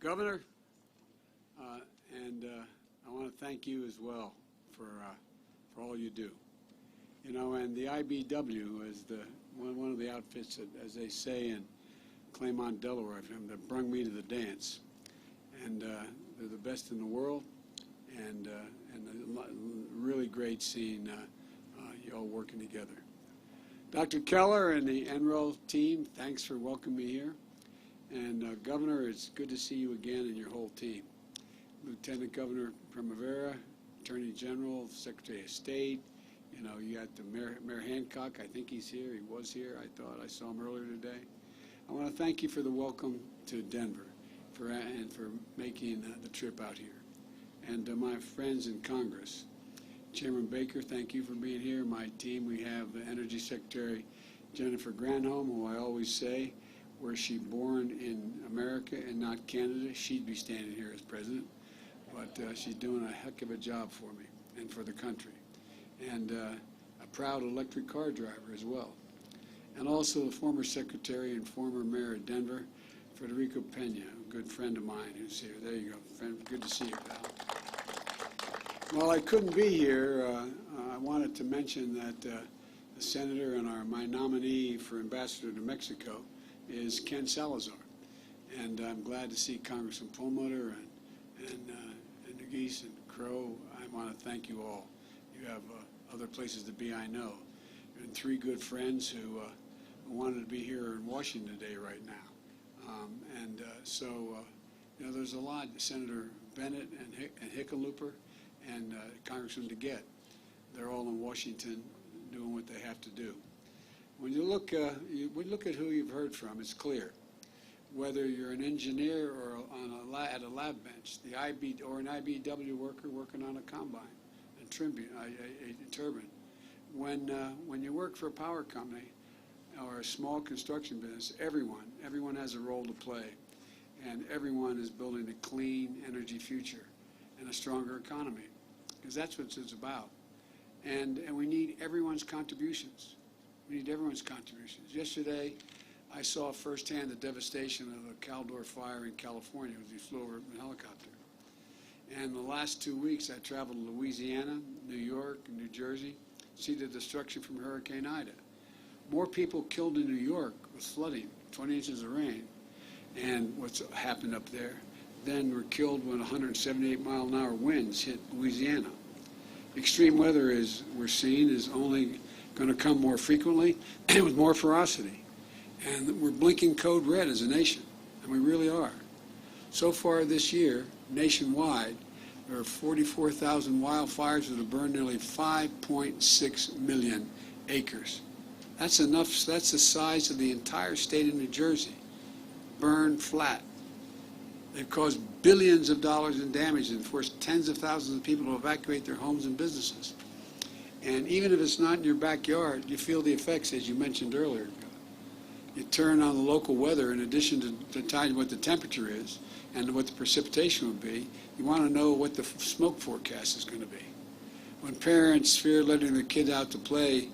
Governor, and I want to thank you as well for all you do. You know, and the IBW is one of the outfits that, as they say in Claymont, Delaware, that brung me to the dance. And they're the best in the world, and really great seeing you all working together. Dr. Keller and the NREL team, thanks for welcoming me here. And Governor, it's good to see you again and your whole team. Lieutenant Governor Primavera, Attorney General, Secretary of State, you know, you got the Mayor Hancock, I think he's here, he was here, I thought I saw him earlier today. I want to thank you for the welcome to Denver and for making the trip out here. And my friends in Congress, Chairman Baker, thank you for being here. My team, we have the Energy Secretary Jennifer Granholm, who I always say, were she born in America and not Canada, she'd be standing here as president. But she's doing a heck of a job for me and for the country. And a proud electric car driver as well. And also the former secretary and former mayor of Denver, Federico Pena, a good friend of mine who's here. There you go, friend. Good to see you, pal. While I couldn't be here, I wanted to mention that the senator and my nominee for ambassador to Mexico is Ken Salazar. And I'm glad to see Congressman Perlmutter and Nuggies and Crow. I want to thank you all. You have other places to be, I know. And three good friends who wanted to be here in Washington today right now. You know, there's a lot. Senator Bennett and Hickenlooper and Congressman DeGette, they're all in Washington doing what they have to do. When you look, look at who you've heard from, it's clear. Whether you're an engineer or at a lab bench, or an IBW worker working on a combine, a turbine. When you work for a power company or a small construction business, everyone has a role to play, and everyone is building a clean energy future and a stronger economy, because that's what it's about. And we need everyone's contributions. We need everyone's contributions. Yesterday, I saw firsthand the devastation of the Caldor fire in California as we flew over in a helicopter. And the last 2 weeks, I traveled to Louisiana, New York, and New Jersey, to see the destruction from Hurricane Ida. More people killed in New York with flooding, 20 inches of rain, and what's happened up there, than were killed when 178-mile-an-hour winds hit Louisiana. Extreme weather, we're seeing, is only going to come more frequently and with more ferocity. And we're blinking code red as a nation, and we really are. So far this year, nationwide, there are 44,000 wildfires that have burned nearly 5.6 million acres. That's enough. That's the size of the entire state of New Jersey, burned flat. They've caused billions of dollars in damage and forced tens of thousands of people to evacuate their homes and businesses. And even if it's not in your backyard, you feel the effects, as you mentioned earlier. You turn on the local weather, in addition to telling you what the temperature is and what the precipitation will be, you want to know what the smoke forecast is going to be. When parents fear letting their kid out to play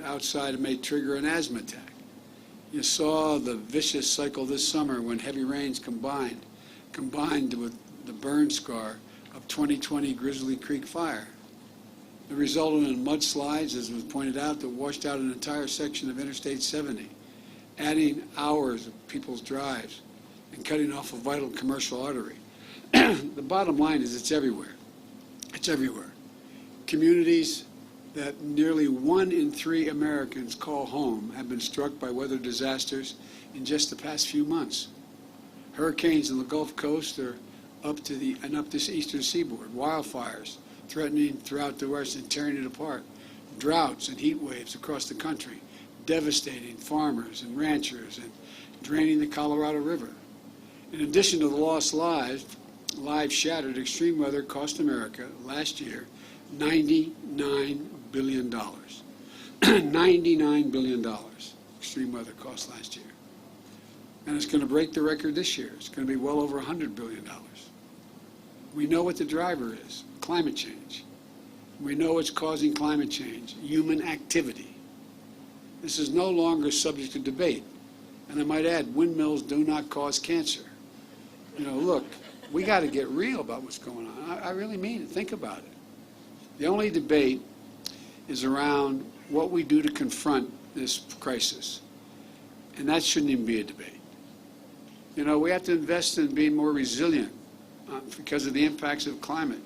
outside, it may trigger an asthma attack. You saw the vicious cycle this summer when heavy rains combined with the burn scar of 2020 Grizzly Creek fire. It resulted in mudslides, as was pointed out, that washed out an entire section of Interstate 70, adding hours of people's drives and cutting off a vital commercial artery. The bottom line is it's everywhere. It's everywhere. Communities that nearly 1 in 3 Americans call home have been struck by weather disasters in just the past few months. Hurricanes in the Gulf Coast are up this eastern seaboard. Wildfires threatening throughout the West and tearing it apart. Droughts and heat waves across the country, devastating farmers and ranchers and draining the Colorado River. In addition to the lost lives shattered, extreme weather cost America last year $99 billion. $99 billion extreme weather cost last year. And it's going to break the record this year. It's going to be well over $100 billion. We know what the driver is, climate change. We know what's causing climate change, human activity. This is no longer subject to debate. And I might add, windmills do not cause cancer. Look, we got to get real about what's going on. I really mean it. Think about it. The only debate is around what we do to confront this crisis. And that shouldn't even be a debate. We have to invest in being more resilient because of the impacts of climate.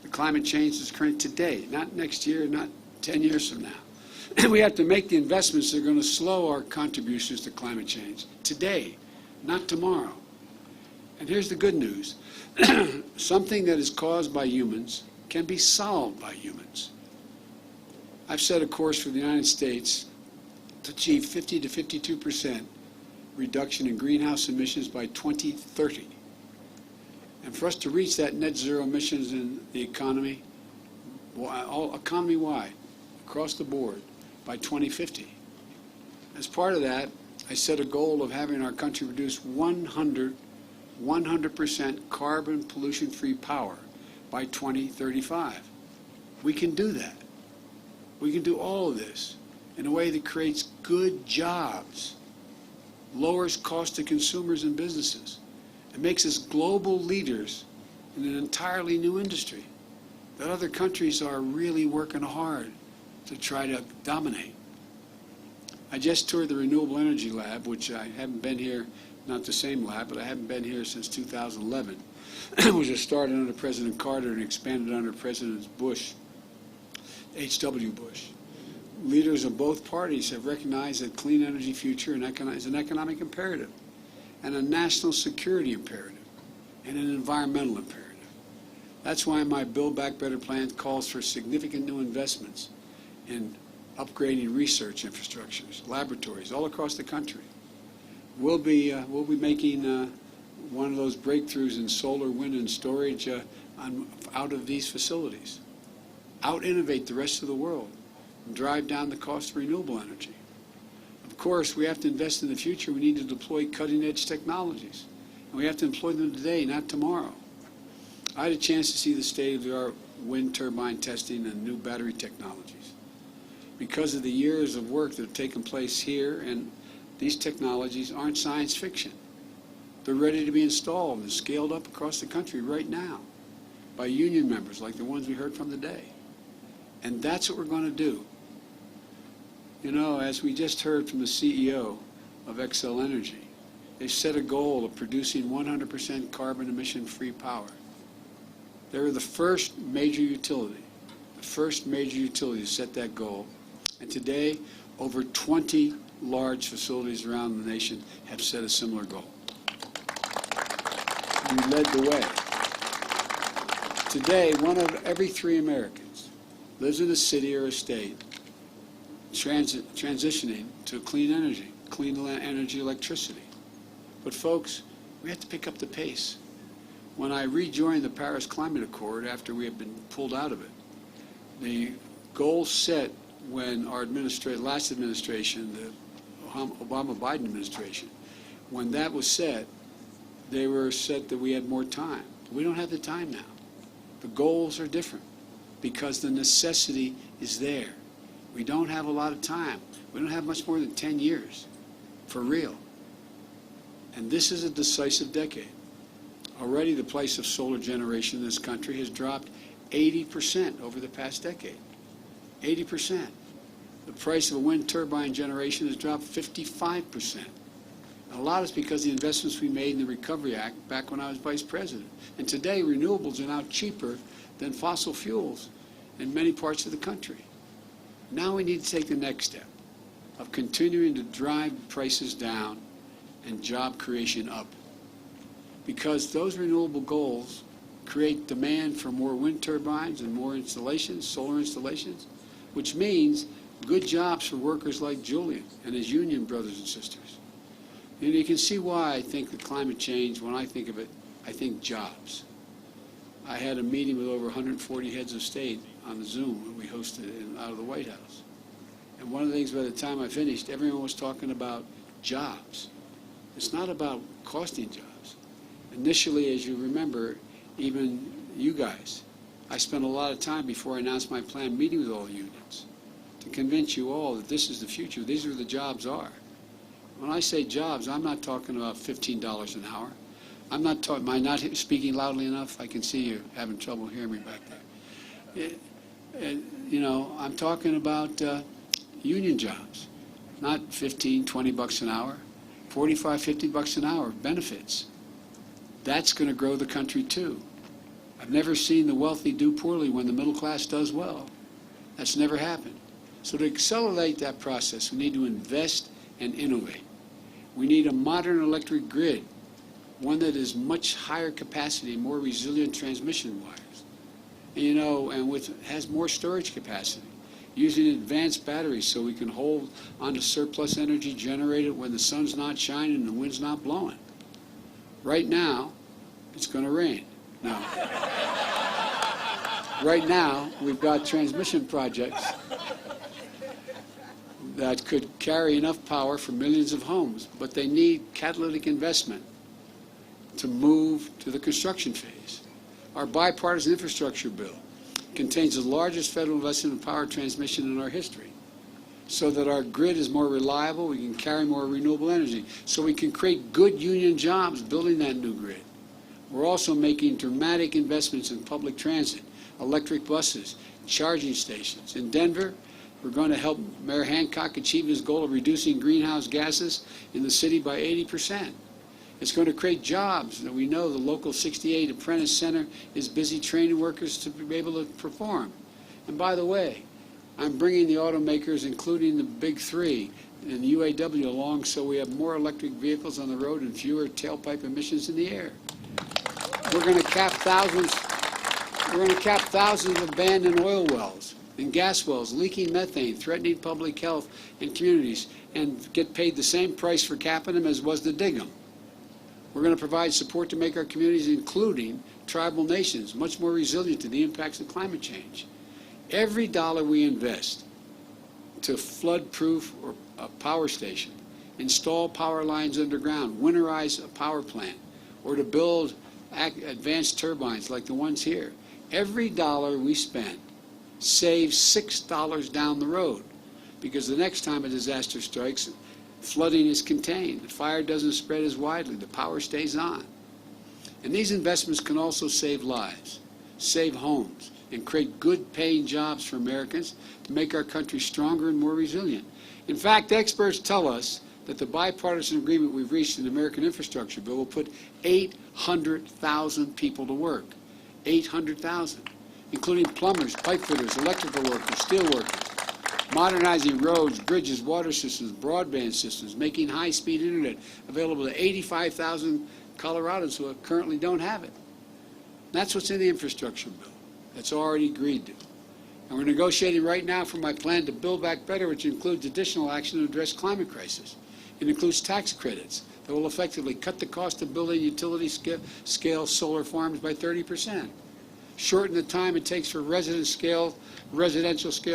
The climate change is current today, not next year, not 10 years from now. We have to make the investments that are going to slow our contributions to climate change today, not tomorrow. And here's the good news. Something that is caused by humans can be solved by humans. I've set a course for the United States to achieve 50 to 52% reduction in greenhouse emissions by 2030. And for us to reach that net zero emissions in the economy, economy-wide, across the board, by 2050. As part of that, I set a goal of having our country produce 100% carbon pollution-free power by 2035. We can do that. We can do all of this in a way that creates good jobs, lowers cost to consumers and businesses, and makes us global leaders in an entirely new industry that other countries are really working hard to try to dominate. I just toured the Renewable Energy Lab, which I haven't been here, not the same lab, but I haven't been here since 2011. It was started under President Carter and expanded under President Bush, H.W. Bush. Leaders of both parties have recognized that clean energy future is an economic imperative, and a national security imperative, and an environmental imperative. That's why my Build Back Better plan calls for significant new investments in upgrading research infrastructures, laboratories all across the country. We'll be making one of those breakthroughs in solar, wind, and storage out of these facilities. Out-innovate the rest of the world and drive down the cost of renewable energy. Of course, we have to invest in the future. We need to deploy cutting-edge technologies. And we have to employ them today, not tomorrow. I had a chance to see the state-of-the-art wind turbine testing and new battery technologies. Because of the years of work that have taken place here, and these technologies aren't science fiction. They're ready to be installed and scaled up across the country right now by union members like the ones we heard from today. And that's what we're going to do. As we just heard from the CEO of Xcel Energy, they've set a goal of producing 100% carbon emission-free power. They were the first major utility to set that goal. And today, over 20 large facilities around the nation have set a similar goal. We led the way. Today, 1 of every 3 Americans lives in a city or a state transitioning to clean energy electricity. But folks, we have to pick up the pace. When I rejoined the Paris Climate Accord after we had been pulled out of it, the goal set when our last administration, the Obama-Biden administration, when that was set, they were set that we had more time. We don't have the time now. The goals are different because the necessity is there. We don't have a lot of time. We don't have much more than 10 years, for real. And this is a decisive decade. Already the price of solar generation in this country has dropped 80% over the past decade. 80%. The price of a wind turbine generation has dropped 55%. And a lot is because of the investments we made in the Recovery Act back when I was vice president. And today, renewables are now cheaper than fossil fuels in many parts of the country. Now we need to take the next step of continuing to drive prices down and job creation up. Because those renewable goals create demand for more wind turbines and more installations, solar installations, which means good jobs for workers like Julian and his union brothers and sisters. And you can see why I think that climate change, when I think of it, I think jobs. I had a meeting with over 140 heads of state on the Zoom that we hosted out of the White House. And one of the things by the time I finished, everyone was talking about jobs. It's not about costing jobs. Initially, as you remember, even you guys, I spent a lot of time before I announced my plan meeting with all the unions to convince you all that this is the future. These are where the jobs are. When I say jobs, I'm not talking about $15 an hour. I'm not talking, am I not speaking loudly enough? I can see you having trouble hearing me back there. You know, I'm talking about union jobs, not 15, 20 bucks an hour, 45, 50 bucks an hour benefits. That's going to grow the country too. I've never seen the wealthy do poorly when the middle class does well. That's never happened. So to accelerate that process, we need to invest and innovate. We need a modern electric grid, one that is much higher capacity, more resilient transmission wires, and, you know, and has more storage capacity, using advanced batteries so we can hold on to surplus energy generated when the sun's not shining and the wind's not blowing. Right now, it's going to rain. No. Right now, we've got transmission projects that could carry enough power for millions of homes, but they need catalytic investment to move to the construction phase. Our bipartisan infrastructure bill contains the largest federal investment in power transmission in our history, so that our grid is more reliable, we can carry more renewable energy, so we can create good union jobs building that new grid. We're also making dramatic investments in public transit, electric buses, charging stations. In Denver, we're going to help Mayor Hancock achieve his goal of reducing greenhouse gases in the city by 80%. It's going to create jobs that we know the local 68 Apprentice Center is busy training workers to be able to perform. And by the way, I'm bringing the automakers, including the big three, and the UAW along so we have more electric vehicles on the road and fewer tailpipe emissions in the air. We're going to cap thousands of abandoned oil wells and gas wells leaking methane, threatening public health and communities, and get paid the same price for capping them as was to dig them. We're going to provide support to make our communities, including tribal nations, much more resilient to the impacts of climate change. Every dollar we invest to flood-proof a power station, install power lines underground, winterize a power plant, or to build advanced turbines like the ones here, every dollar we spend saves $6 down the road, because the next time a disaster strikes, flooding is contained, the fire doesn't spread as widely, the power stays on. And these investments can also save lives, save homes, and create good paying jobs for Americans to make our country stronger and more resilient. In fact, experts tell us that the bipartisan agreement we've reached in the American Infrastructure Bill will put 800,000 people to work. 800,000, including plumbers, pipe fitters, electrical workers, steel workers, modernizing roads, bridges, water systems, broadband systems, making high-speed internet available to 85,000 Coloradans who currently don't have it. That's what's in the infrastructure bill. That's already agreed to. And we're negotiating right now for my plan to Build Back Better, which includes additional action to address climate crisis. It includes tax credits that will effectively cut the cost of building utility-scale solar farms by 30%, shorten the time it takes for residential-scale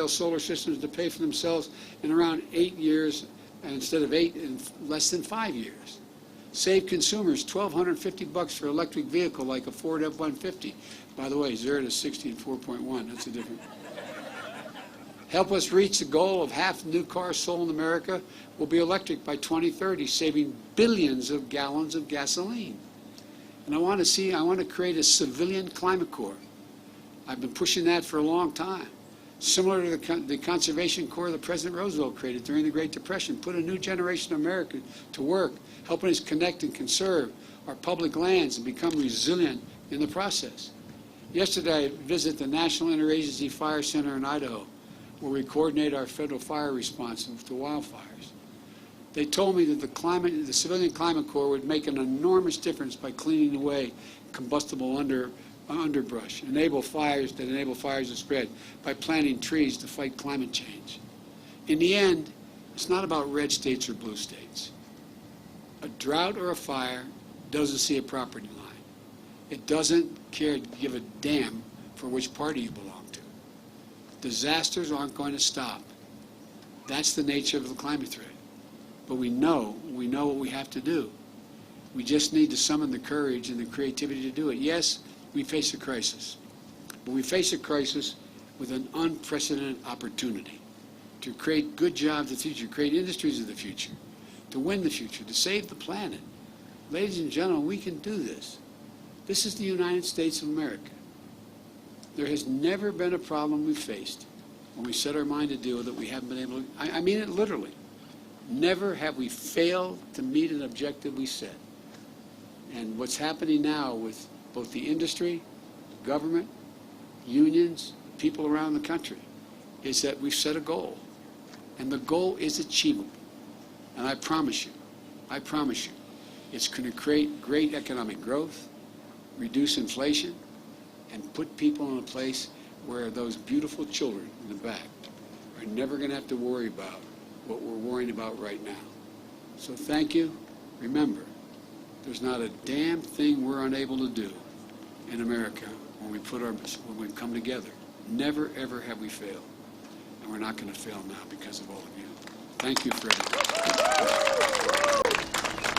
solar systems to pay for themselves in around 8 years, and instead of 8, in less than 5 years. Save consumers $1,250 for electric vehicle like a Ford F-150. By the way, 0 to 60 and 4.1, that's a different. Help us reach the goal of half the new cars sold in America will be electric by 2030, saving billions of gallons of gasoline. And I want to create a civilian climate corps. I've been pushing that for a long time. Similar to the Conservation Corps that President Roosevelt created during the Great Depression, put a new generation of Americans to work, helping us connect and conserve our public lands and become resilient in the process. Yesterday, I visited the National Interagency Fire Center in Idaho, where we coordinate our federal fire response to wildfires. They told me that the Civilian Climate Corps would make an enormous difference by cleaning away combustible underbrush, enable fires to spread by planting trees to fight climate change. In the end, it's not about red states or blue states. A drought or a fire doesn't see a property line. It doesn't give a damn for which party you belong to. Disasters aren't going to stop. That's the nature of the climate threat. But we know what we have to do. We just need to summon the courage and the creativity to do it. Yes, we face a crisis, but we face a crisis with an unprecedented opportunity to create good jobs of the future, create industries of the future, to win the future, to save the planet. Ladies and gentlemen, we can do this. This is the United States of America. There has never been a problem we faced when we set our mind to deal with it we haven't been able to, I mean it literally. Never have we failed to meet an objective we set. And what's happening now with both the industry, government, unions, people around the country, is that we've set a goal. And the goal is achievable. And I promise you, it's going to create great economic growth, reduce inflation, and put people in a place where those beautiful children in the back are never going to have to worry about what we're worrying about right now. So thank you. Remember, there's not a damn thing we're unable to do in America when we come together. Never, ever have we failed. And we're not going to fail now because of all of you. Thank you for everything.